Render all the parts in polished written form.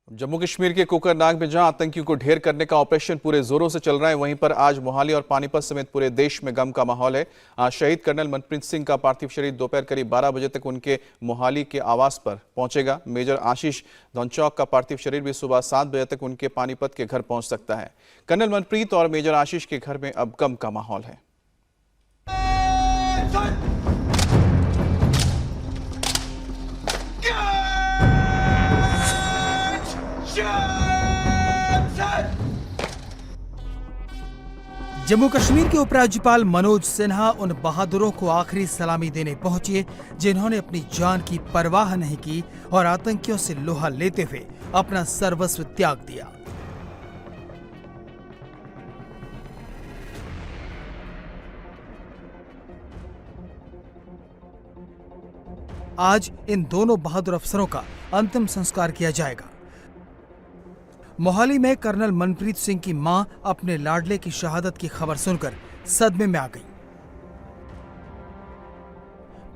जम्मू कश्मीर के कोकरनाग में जहां आतंकियों को ढेर करने का ऑपरेशन पूरे जोरों से चल रहा है, वहीं पर आज मोहाली और पानीपत समेत पूरे देश में गम का माहौल है। आज शहीद कर्नल मनप्रीत सिंह का पार्थिव शरीर दोपहर करीब 12 बजे तक उनके मोहाली के आवास पर पहुंचेगा। मेजर आशीष धौनचौक का पार्थिव शरीर भी सुबह 7 बजे तक उनके पानीपत के घर पहुंच सकता है। कर्नल मनप्रीत और मेजर आशीष के घर में अब गम का माहौल है। जम्मू कश्मीर के उपराज्यपाल मनोज सिन्हा उन बहादुरों को आखिरी सलामी देने पहुंचे जिन्होंने अपनी जान की परवाह नहीं की और आतंकियों से लोहा लेते हुए अपना सर्वस्व त्याग दिया। आज इन दोनों बहादुर अफसरों का अंतिम संस्कार किया जाएगा। मोहाली में कर्नल मनप्रीत सिंह की मां अपने लाडले की शहादत की खबर सुनकर सदमे में आ गई।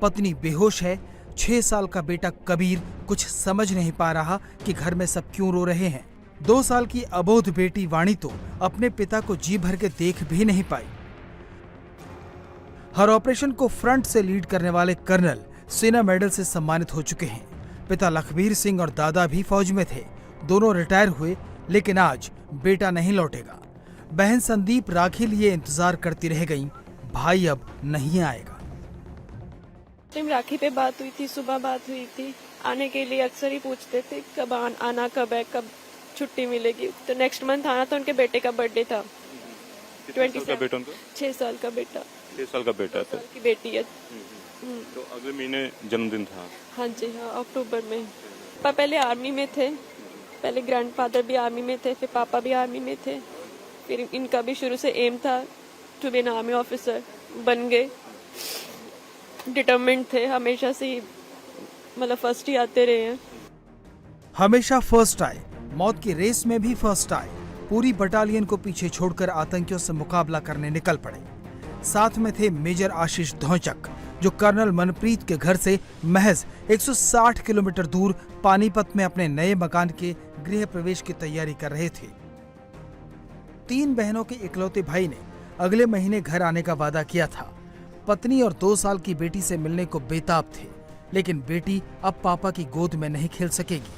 पत्नी बेहोश है। 6 साल का बेटा कबीर कुछ समझ नहीं पा रहा कि घर में सब क्यों रो रहे हैं। 2 साल की अबोध बेटी वाणी तो अपने पिता को जी भर के देख भी नहीं पाई। हर ऑपरेशन को फ्रंट से लीड करने वाले कर्नल सेना मेडल से सम्मानित हो चुके हैं। पिता लखबीर सिंह और दादा भी फौज में थे। दोनों रिटायर हुए, लेकिन आज बेटा नहीं लौटेगा। बहन संदीप राखी लिए इंतजार करती रह गई, भाई अब नहीं आएगा। राखी पे बात हुई थी, सुबह बात हुई थी। आने के लिए अक्सर ही पूछते थे कब आना, कब है, कब छुट्टी मिलेगी। तो नेक्स्ट मंथ आना था। उनके बेटे का बर्थडे था। 27 का बेटा उनका 6 साल का बेटा, 6 साल का बेटा था। की बेटी है। तो अगले महीने जन्मदिन था। हाँ जी, हाँ, अक्टूबर में। पापा पहले आर्मी में थे। पहले ग्रैंडफादर भी आर्मी में थे, फिर पापा भी आर्मी में थे। फिर इनका भी शुरू से एम था to be an army officer. बन गए। डिटरमिन्ड थे हमेशा से ही, मतलब फर्स्ट ही आते रहे हैं। हमेशा फर्स्ट आए, मौत की रेस में भी फर्स्ट आए। पूरी बटालियन को पीछे छोड़कर आतंकियों से मुकाबला करने निकल पड़े। साथ में थे मेजर आशीष धौनचक, जो कर्नल मनप्रीत के घर से महज 160 किलोमीटर दूर पानीपत में अपने नए मकान के गृह प्रवेश की तैयारी कर रहे थे। 3 बहनों के इकलौते भाई ने अगले महीने घर आने का वादा किया था। पत्नी और 2 साल की बेटी से मिलने को बेताब थे, लेकिन बेटी अब पापा की गोद में नहीं खेल सकेगी।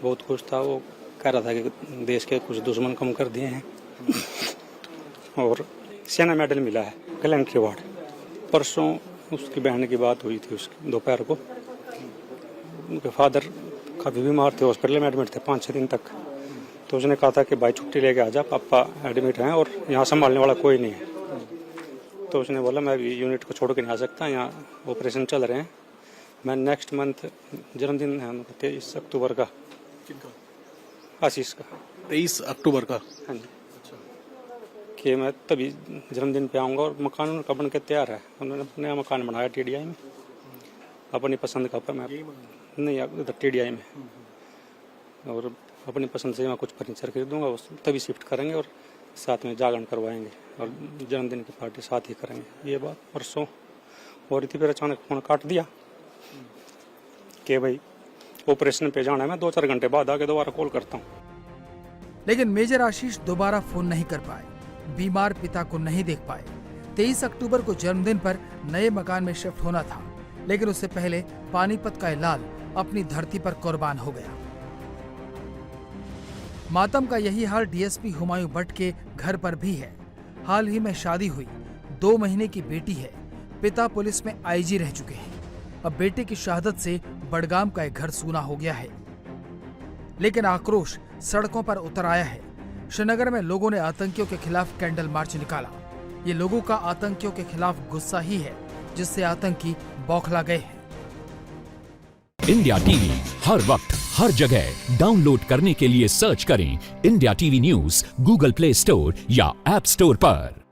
बहुत खुश था। वो कह रहा था कि देश के कुछ दुश्मन कम कर दिए हैं और सेना मेडल मिला है, गैलेंट्री अवार्ड। परसों उसकी बहन की बात हुई थी, उसकी दोपहर को। उनके फादर काफ़ी बीमार थे, हॉस्पिटल में एडमिट थे 5-6 दिन तक। तो उसने कहा था कि भाई छुट्टी लेके आ जा, पापा एडमिट हैं और यहाँ संभालने वाला कोई नहीं है। तो उसने बोला मैं अभी यूनिट को छोड़ के नहीं आ सकता, यहाँ ऑपरेशन चल रहे हैं। मैं नेक्स्ट मंथ जन्मदिन है 23 अक्टूबर का। आशीष का 23 अक्टूबर का। हाँ जी। कि मैं तभी जन्मदिन पे आऊँगा। और मकान उनका बन के तैयार है। उन्होंने नया मकान बनाया TDI में, अपनी पसंद का। मैं नहीं, उधर TDI में, और अपनी पसंद से मैं कुछ फर्नीचर खरीदूंगा, उस तभी शिफ्ट करेंगे और साथ में जागरण करवाएंगे और जन्मदिन की पार्टी साथ ही करेंगे। ये बात परसों हो रही थी, फिर अचानक फोन काट दिया कि भाई ऑपरेशन पे जाना है। मैं 2-4 घंटे बाद आके दोबारा कॉल करता हूँ। लेकिन मेजर आशीष दोबारा फोन नहीं कर पाए। बीमार पिता को नहीं देख पाए। 23 अक्टूबर को जन्मदिन पर नए मकान में शिफ्ट होना था, लेकिन उससे पहले पानीपत का लाल अपनी धरती पर कुर्बान हो गया। मातम का यही हाल DSP हुमायूं भट्ट के घर पर भी है। हाल ही में शादी हुई, 2 महीने की बेटी है। पिता पुलिस में IG रह चुके हैं। अब बेटे की शहादत से बडगाम का एक घर सूना हो गया है। लेकिन आक्रोश सड़कों पर उतर आया है। श्रीनगर में लोगों ने आतंकियों के खिलाफ कैंडल मार्च निकाला। ये लोगों का आतंकियों के खिलाफ गुस्सा ही है जिससे आतंकी बौखला गए हैं। इंडिया टीवी हर वक्त हर जगह डाउनलोड करने के लिए सर्च करें India TV news Google play store या ऐप स्टोर पर।